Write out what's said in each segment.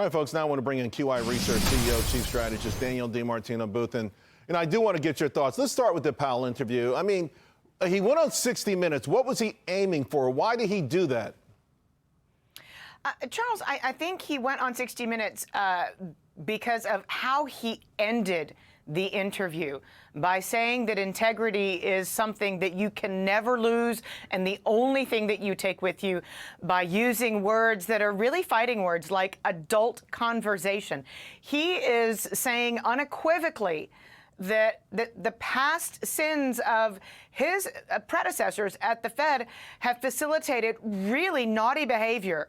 All right, folks, now I want to bring in QI Research CEO, Chief Strategist, Danielle DiMartino Booth. And I do want to get your thoughts. Let's start with the Powell interview. I mean, he went on 60 Minutes. What was he aiming for? Why did he do that? Charles, I think he went on 60 Minutes because of how he ended the interview by saying that integrity is something that you can never lose and the only thing that you take with you, by using words that are really fighting words like adult conversation. He is saying unequivocally that the past sins of his predecessors at the Fed have facilitated really naughty behavior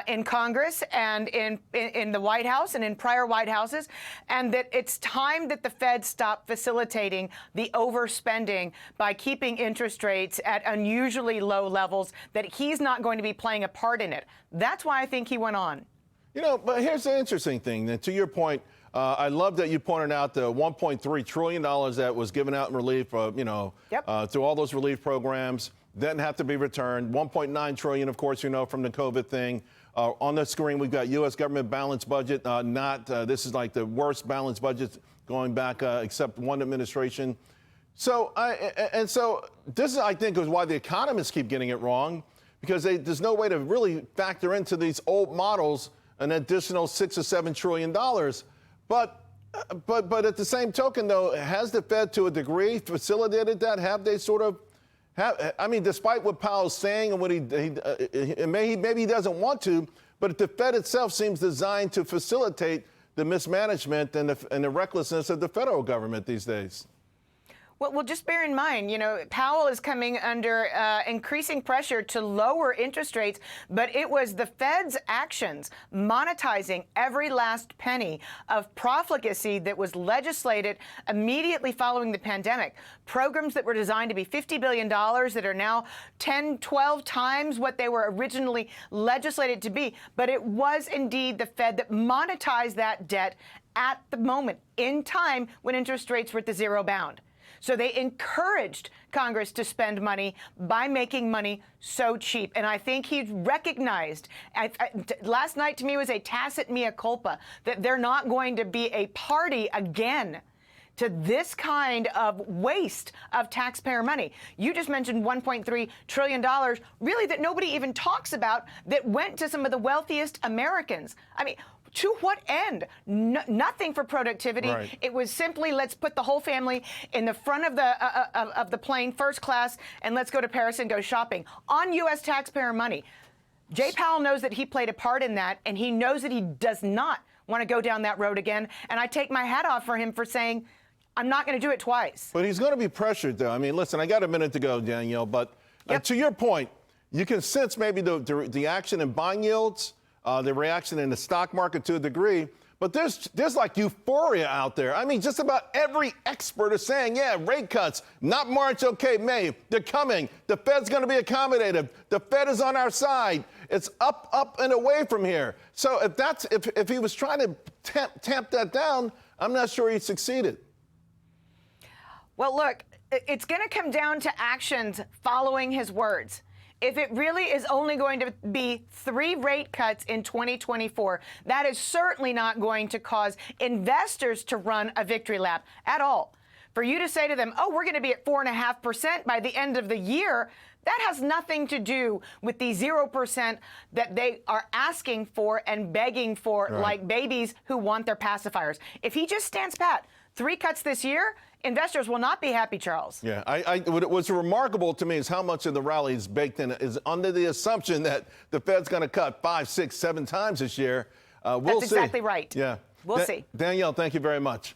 in Congress and in the White House and in prior White Houses, and that it's time that the Fed stop facilitating the overspending by keeping interest rates at unusually low levels, that he's not going to be playing a part in it. That's why I think he went on. You know, but here's the interesting thing. That, to your point, I love that you pointed out the $1.3 trillion that was given out in relief, through all those relief programs. Didn't have to be returned. $1.9 trillion, of course, from the COVID thing. On the screen, we've got U.S. government balanced budget. This is like the worst balanced budget going back except one administration. So this is, I think, is why the economists keep getting it wrong, because there's no way to really factor into these old models an additional $6 or $7 trillion. But at the same token, though, has the Fed to a degree facilitated that? Have they sort of I mean, despite what Powell's saying and what maybe he doesn't want to, but the Fed itself seems designed to facilitate the mismanagement and the recklessness of the federal government these days. Well, just bear in mind, Powell is coming under increasing pressure to lower interest rates, but it was the Fed's actions monetizing every last penny of profligacy that was legislated immediately following the pandemic. Programs that were designed to be $50 billion that are now 10, 12 times what they were originally legislated to be. But it was indeed the Fed that monetized that debt at the moment in time when interest rates were at the zero bound. So they encouraged Congress to spend money by making money so cheap. And I think he recognized, last night to me was a tacit mea culpa, that they're not going to be a party again to this kind of waste of taxpayer money. You just mentioned $1.3 trillion, really, that nobody even talks about, that went to some of the wealthiest Americans. I mean, to what end? Nothing for productivity. Right. It was simply, let's put the whole family in the front of the plane, first class, and let's go to Paris and go shopping on U.S. taxpayer money. Jay Powell knows that he played a part in that, and he knows that he does not want to go down that road again. And I take my hat off for him for saying, I'm not going to do it twice. But he's going to be pressured, though. I mean, listen, I got a minute to go, Danielle, but to your point, you can sense maybe the action in bond yields, the reaction in the stock market to a degree, but there's like euphoria out there. I mean, just about every expert is saying, yeah, rate cuts, not March, okay, May, they're coming. The Fed's going to be accommodative. The Fed is on our side. It's up and away from here. So if he was trying to tamp that down, I'm not sure he succeeded. Well, look, it's going to come down to actions following his words. If it really is only going to be 3 rate cuts in 2024, that is certainly not going to cause investors to run a victory lap at all. For you to say to them, oh, we're going to be at 4.5% by the end of the year, that has nothing to do with the 0% that they are asking for and begging for, right, like babies who want their pacifiers. If he just stands pat, 3 cuts this year, investors will not be happy, Charles. Yeah, what's remarkable to me is how much of the rally is baked in, is under the assumption that the Fed's going to cut 5, 6, 7 times this year. We'll see. That's exactly right. Yeah. We'll see. Danielle, thank you very much.